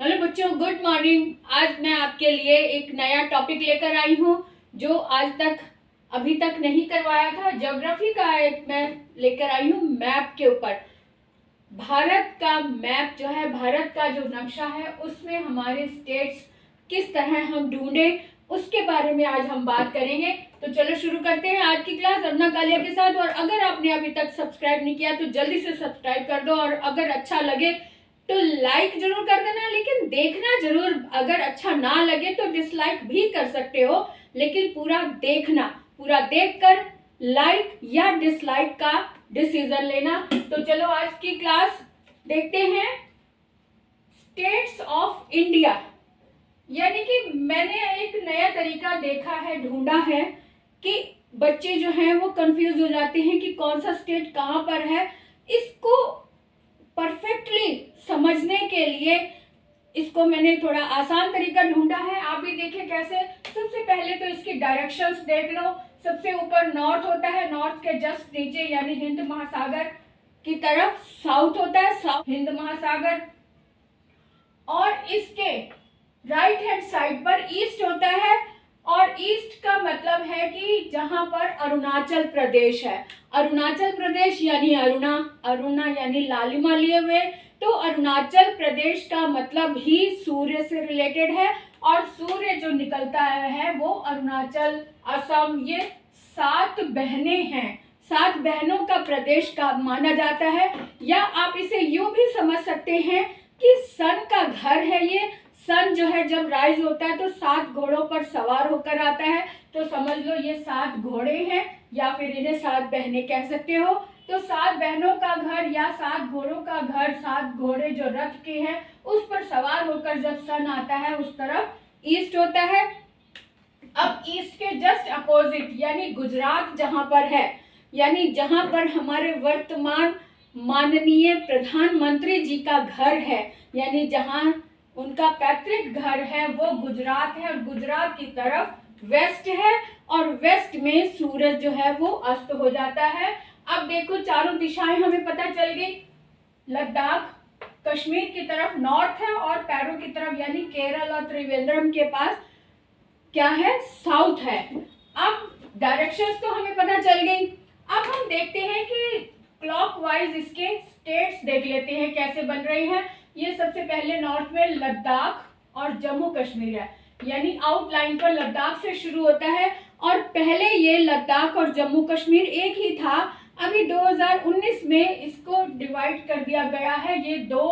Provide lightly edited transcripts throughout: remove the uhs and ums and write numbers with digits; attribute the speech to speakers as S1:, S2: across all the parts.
S1: Hello बच्चों, good morning. आज मैं आपके लिए एक नया टॉपिक लेकर आई हूँ जो आज तक अभी तक नहीं करवाया था। ज्योग्राफी का एक मैं लेकर आई हूँ मैप के ऊपर। भारत का मैप जो है, भारत का जो नक्शा है, उसमें हमारे स्टेट्स किस तरह हम ढूंढे उसके बारे में आज हम बात करेंगे। तो चलो शुरू करते हैं आज की क्लास अर्ना कालिया के साथ। और अगर आपने अभी तक सब्सक्राइब नहीं किया तो जल्दी से सब्सक्राइब कर दो, और अगर अच्छा लगे तो लाइक जरूर कर देना, लेकिन देखना जरूर। अगर अच्छा ना लगे तो डिसलाइक भी कर सकते हो, लेकिन पूरा देखना, पूरा देखकर लाइक या डिसलाइक का डिसीजन लेना। तो चलो आज की क्लास देखते हैं। स्टेट्स ऑफ इंडिया, यानी कि मैंने एक नया तरीका देखा है, ढूंढा है कि बच्चे जो हैं वो कंफ्यूज हो जाते हैं कि कौन सा स्टेट कहाँ पर है। इसको परफेक्टली समझने के लिए इसको मैंने थोड़ा आसान तरीका ढूंढा है। आप भी देखिए कैसे। सबसे पहले तो इसकी डायरेक्शंस देख लो। सबसे ऊपर नॉर्थ होता है, नॉर्थ के जस्ट नीचे यानी हिंद महासागर की तरफ साउथ होता है, साउथ हिंद महासागर। और इसके राइट हैंड साइड पर ईस्ट होता है, और ईस्ट का मतलब है कि जहां पर अरुणाचल प्रदेश है। अरुणाचल प्रदेश यानी अरुणा, अरुणा यानी लालिमा लिए हुए। तो अरुणाचल प्रदेश का मतलब ही सूर्य से रिलेटेड है, और सूर्य जो निकलता है वो अरुणाचल, असम, ये 7 बहनें हैं। 7 बहनों का प्रदेश का माना जाता है। या आप इसे यूं भी समझ सकते हैं कि सन का घर है ये। सन जो है जब राइज होता है तो 7 घोड़ों पर सवार होकर आता है। तो समझ लो ये 7 घोड़े हैं, या फिर इन्हें 7 बहनें कह सकते हो। तो 7 बहनों का घर या 7 घोड़ों का घर, 7 घोड़े जो रथ के हैं उस पर सवार होकर जब सन आता है उस तरफ ईस्ट होता है। अब ईस्ट के जस्ट अपोजिट यानी गुजरात जहां पर है, यानी जहां पर हमारे वर्तमान माननीय प्रधानमंत्री जी का घर है, यानी जहां उनका पैतृक घर है वो गुजरात है। और गुजरात की तरफ वेस्ट है, और वेस्ट में सूरज जो है वो अस्त हो जाता है। अब देखो चारों दिशाएं हमें पता चल गई। लद्दाख कश्मीर की तरफ नॉर्थ है, और पैरों की तरफ यानी केरल और त्रिवेंद्रम के पास क्या है, साउथ है। अब डायरेक्शंस तो हमें पता चल गई। अब हम देखते हैं कि क्लॉकवाइज इसके स्टेट्स देख लेते हैं कैसे बन रहे हैं। ये सबसे पहले नॉर्थ में लद्दाख और जम्मू कश्मीर है, यानी आउटलाइन पर लद्दाख से शुरू होता है। और पहले ये लद्दाख और जम्मू कश्मीर एक ही था। अभी 2019 में इसको डिवाइड कर दिया गया है, ये 2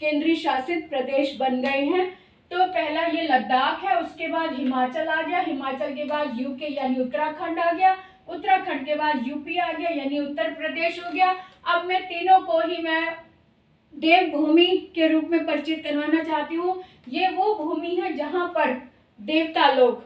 S1: केंद्रीय शासित प्रदेश बन गए हैं। तो पहला ये लद्दाख है, उसके बाद हिमाचल आ गया, हिमाचल के बाद यूके यानी उत्तराखंड आ गया, उत्तराखंड के बाद यूपी आ गया यानी उत्तर प्रदेश हो गया। अब मैं तीनों को ही मैं देवभूमि के रूप में परिचित करवाना चाहती हूँ। ये वो भूमि है जहां पर देवता लोग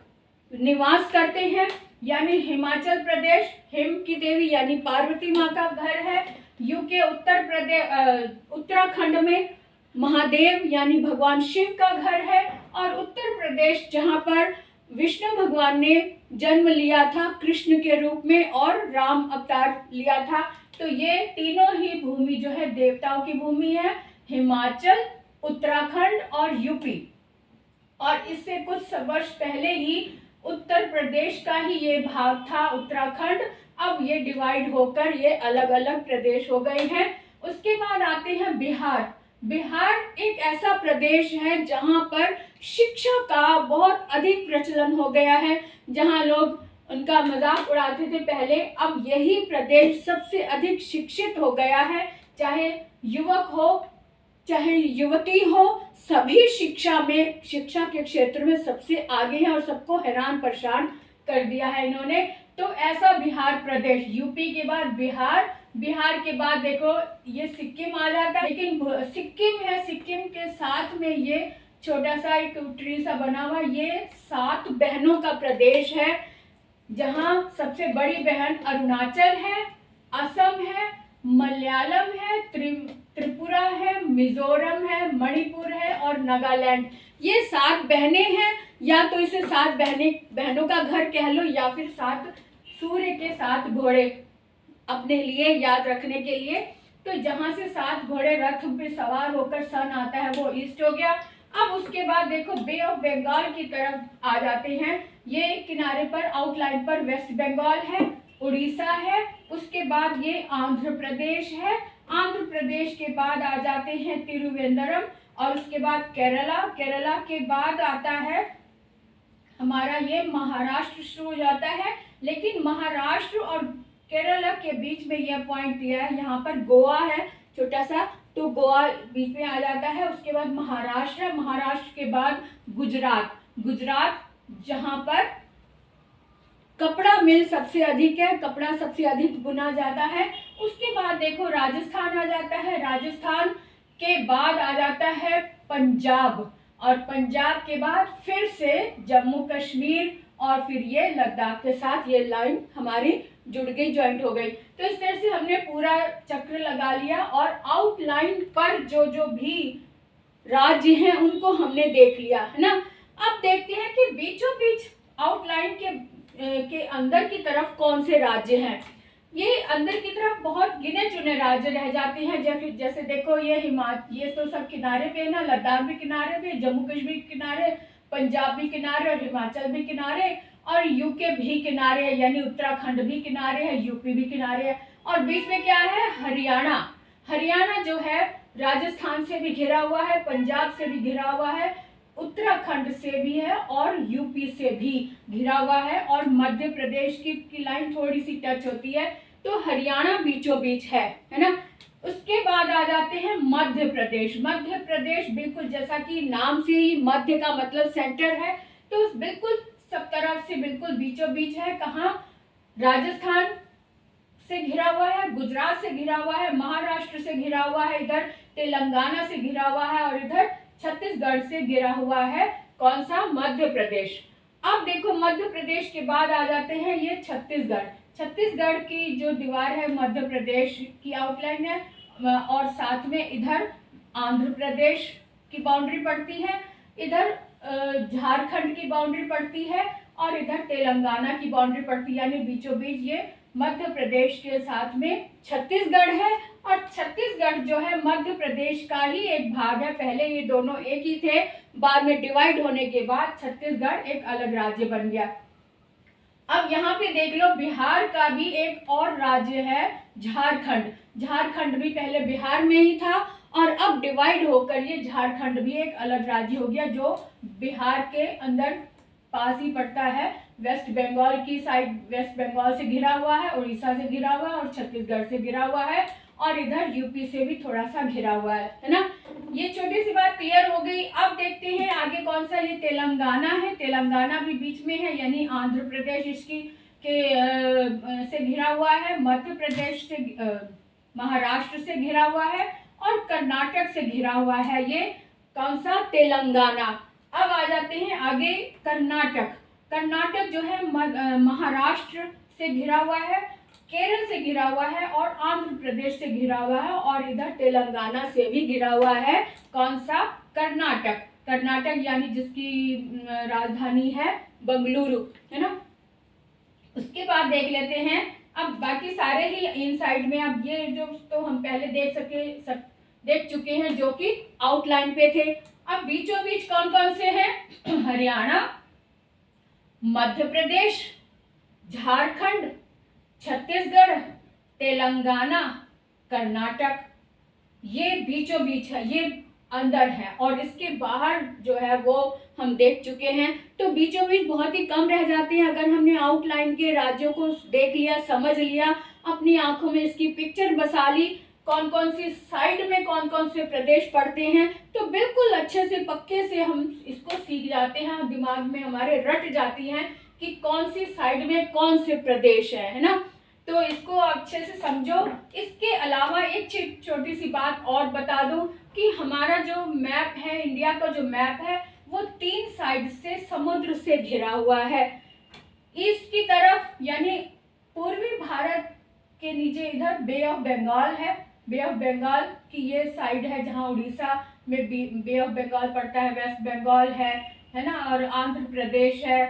S1: निवास करते हैं, यानी हिमाचल प्रदेश हिम की देवी यानी पार्वती माँ का घर है। यूके उत्तर प्रदेश उत्तराखंड में महादेव यानी भगवान शिव का घर है। और उत्तर प्रदेश जहां पर विष्णु भगवान ने जन्म लिया था कृष्ण के रूप में और राम अवतार लिया था। तो ये तीनों ही भूमि जो है देवताओं की भूमि है, हिमाचल, उत्तराखंड और यूपी। और इससे कुछ वर्ष पहले ही उत्तर प्रदेश का ही ये भाग था उत्तराखंड। अब ये डिवाइड होकर ये अलग अलग प्रदेश हो गए हैं। उसके बाद आते हैं बिहार। बिहार एक ऐसा प्रदेश है जहां पर शिक्षा का बहुत अधिक प्रचलन हो गया है, जहां लोग उनका मजाक उड़ाते थे पहले। अब यही प्रदेश सबसे अधिक शिक्षित हो गया है। चाहे युवक हो चाहे युवती हो, सभी शिक्षा में, शिक्षा के क्षेत्र में सबसे आगे हैं और सबको हैरान परेशान कर दिया है इन्होंने। तो ऐसा बिहार प्रदेश, यूपी के बाद बिहार, बिहार के बाद देखो ये सिक्किम आ जाता है। लेकिन सिक्किम है, सिक्किम के साथ में ये छोटा सा एक ट्री सा बना हुआ, ये 7 बहनों का प्रदेश है, जहां सबसे बड़ी बहन अरुणाचल है, असम है, मलयालम है, त्रिपुरा है, मिजोरम है, मणिपुर है और नागालैंड। ये 7 बहनें हैं, या तो इसे 7 बहनों का घर कह लो, या फिर 7 सूर्य के 7 घोड़े अपने लिए याद रखने के लिए। तो जहां से 7 घोड़े रथ पे सवार होकर सन आता है वो ईस्ट हो गया। अब उसके बाद देखो बे ऑफ बंगाल की तरफ आ जाते हैं। ये किनारे पर आउटलाइन पर वेस्ट बंगाल है, उड़ीसा है, उसके बाद ये आंध्र प्रदेश है, आंध्र प्रदेश के बाद आ जाते हैं तिरुवनंतपुरम, और उसके बाद केरला, केरला के बाद आता है हमारा ये महाराष्ट्र शुरू हो जाता है। लेकिन महाराष्ट्र और केरला के बीच में यह पॉइंट दिया है, यहाँ पर गोवा है छोटा सा, तो गोवा बीच में आ जाता है। उसके बाद महाराष्ट्र, महाराष्ट्र के बाद गुजरात, गुजरात जहाँ पर कपड़ा मिल सबसे अधिक है, कपड़ा सबसे अधिक बुना जाता है। उसके बाद देखो राजस्थान आ जाता है, राजस्थान के बाद आ जाता है पंजाब, और पंजाब के बाद फिर से जम्मू कश्मीर, और फिर ये लद्दाख के साथ ये लाइन हमारी जुड़ गई, ज्वाइंट हो गई। तो इस तरह से हमने पूरा चक्र लगा लिया, और आउटलाइन पर जो जो भी राज्य हैं उनको हमने देख लिया, है ना। अब देखते हैं कि बीचों बीच आउटलाइन के अंदर की तरफ कौन से राज्य हैं। ये अंदर की तरफ बहुत गिने चुने राज्य रह जाते हैं, जैसे देखो ये ये तो सब किनारे पे है ना, लद्दाख भी किनारे पे, जम्मू कश्मीर किनारे, पंजाब भी किनारे, और हिमाचल भी किनारे, और यूके भी किनारे है, यानी उत्तराखंड भी किनारे है, यूपी भी किनारे है, और बीच में क्या है हरियाणा। हरियाणा जो है राजस्थान से भी घिरा हुआ है, पंजाब से भी घिरा हुआ है, उत्तराखंड से भी है, और यूपी से भी घिरा हुआ है, और मध्य प्रदेश की लाइन थोड़ी सी टच होती है, तो हरियाणा बीचों बीच है ना। उसके बाद आ जाते हैं मध्य प्रदेश। मध्य प्रदेश बिल्कुल जैसा कि नाम से ही मध्य का मतलब सेंटर है, तो बिल्कुल सब तरफ से बिल्कुल बीचों बीच है। कहाँ? राजस्थान से घिरा हुआ है, गुजरात से घिरा हुआ है, महाराष्ट्र से घिरा हुआ है, इधर तेलंगाना से घिरा हुआ है, और इधर छत्तीसगढ़ से घिरा हुआ है। कौन सा? मध्य प्रदेश। अब देखो मध्य प्रदेश के बाद आ जाते हैं ये छत्तीसगढ़। छत्तीसगढ़ की जो दीवार है मध्य प्रदेश की आउटलाइन है, और साथ में इधर आंध्र प्रदेश की बाउंड्री पड़ती है, इधर झारखंड की बाउंड्री पड़ती है, और इधर तेलंगाना की बाउंड्री पड़ती है, यानी बीचों बीच ये मध्य प्रदेश के साथ में छत्तीसगढ़ है। और छत्तीसगढ़ जो है मध्य प्रदेश का ही एक भाग है। पहले ये दोनों एक ही थे, बाद में डिवाइड होने के बाद छत्तीसगढ़ एक अलग राज्य बन गया। अब यहाँ पे देख लो बिहार का भी एक और राज्य है झारखंड। झारखंड भी पहले बिहार में ही था, और अब डिवाइड होकर ये झारखंड भी एक अलग राज्य हो गया, जो बिहार के अंदर पास ही पड़ता है। वेस्ट बंगाल की साइड, वेस्ट बंगाल से घिरा हुआ है, उड़ीसा से घिरा हुआ है, और छत्तीसगढ़ से घिरा हुआ है, और इधर यूपी से भी थोड़ा सा घिरा हुआ है ना। ये छोटी सी बात क्लियर हो गई। अब देखते हैं आगे कौन सा, ये तेलंगाना है। तेलंगाना भी बीच में है, यानी आंध्र प्रदेश इसकी से घिरा हुआ है, मध्य प्रदेश से महाराष्ट्र से घिरा हुआ है, और कर्नाटक से घिरा हुआ है। ये कौन सा? तेलंगाना। अब आ जाते हैं आगे कर्नाटक। कर्नाटक जो है महाराष्ट्र से घिरा हुआ है, केरल से घिरा हुआ है, और आंध्र प्रदेश से घिरा हुआ है, और इधर तेलंगाना से भी घिरा हुआ है। कौन सा? कर्नाटक। कर्नाटक यानी जिसकी राजधानी है बंगलुरु, है ना। उसके बाद देख लेते हैं अब बाकी सारे ही इन साइड में। अब ये जो तो हम पहले देख चुके हैं जो कि आउटलाइन पे थे। अब बीचों बीच कौन कौन से हैं? हरियाणा, मध्य प्रदेश, झारखंड, छत्तीसगढ़, तेलंगाना, कर्नाटक, ये बीचों बीच है, ये अंदर है। और इसके बाहर जो है वो हम देख चुके हैं। तो बीचों बीच बहुत ही कम रह जाते हैं। अगर हमने आउटलाइन के राज्यों को देख लिया, समझ लिया, अपनी आंखों में इसकी पिक्चर बसा ली, कौन कौन सी साइड में कौन कौन से प्रदेश पड़ते हैं, तो बिल्कुल अच्छे से पक्के से हम इसको सीख जाते हैं, दिमाग में हमारे रट जाती हैं कि कौन सी साइड में कौन से प्रदेश है ना। तो इसको अच्छे से समझो। इसके अलावा एक छोटी सी बात और बता दूं कि हमारा जो मैप है, इंडिया का जो मैप है, वो 3 साइड से समुद्र से घिरा हुआ है। ईस्ट की तरफ यानी पूर्वी भारत के नीचे इधर बे ऑफ बंगाल है। बे ऑफ बंगाल की ये साइड है जहाँ उड़ीसा में बे ऑफ बंगाल पड़ता है, वेस्ट बंगाल है ना, और आंध्र प्रदेश है,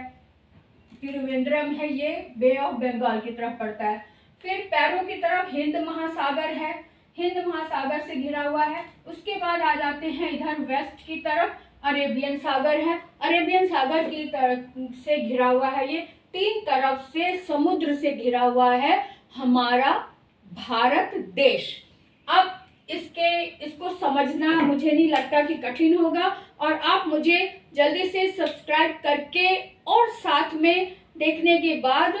S1: तिरुवनंतपुरम है, ये बे ऑफ बंगाल की तरफ पड़ता है। फिर पैरों की तरफ हिंद महासागर है, हिंद महासागर से घिरा हुआ है। उसके बाद आ जाते हैं इधर वेस्ट की तरफ अरेबियन सागर है। अरेबियन सागर की तरफ से घिरा हुआ है, ये 3 तरफ से समुद्र से घिरा हुआ है हमारा भारत देश। अब इसको समझना मुझे नहीं लगता कि कठिन होगा, और आप मुझे जल्दी से सब्सक्राइब करके और साथ में देखने के बाद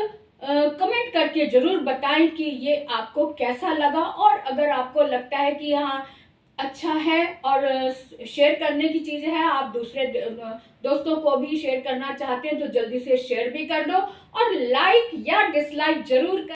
S1: कमेंट करके ज़रूर बताएं कि ये आपको कैसा लगा। और अगर आपको लगता है कि हाँ अच्छा है और शेयर करने की चीज़ है, आप दूसरे दोस्तों को भी शेयर करना चाहते हैं तो जल्दी से शेयर भी कर दो और लाइक या डिसलाइक जरूर कर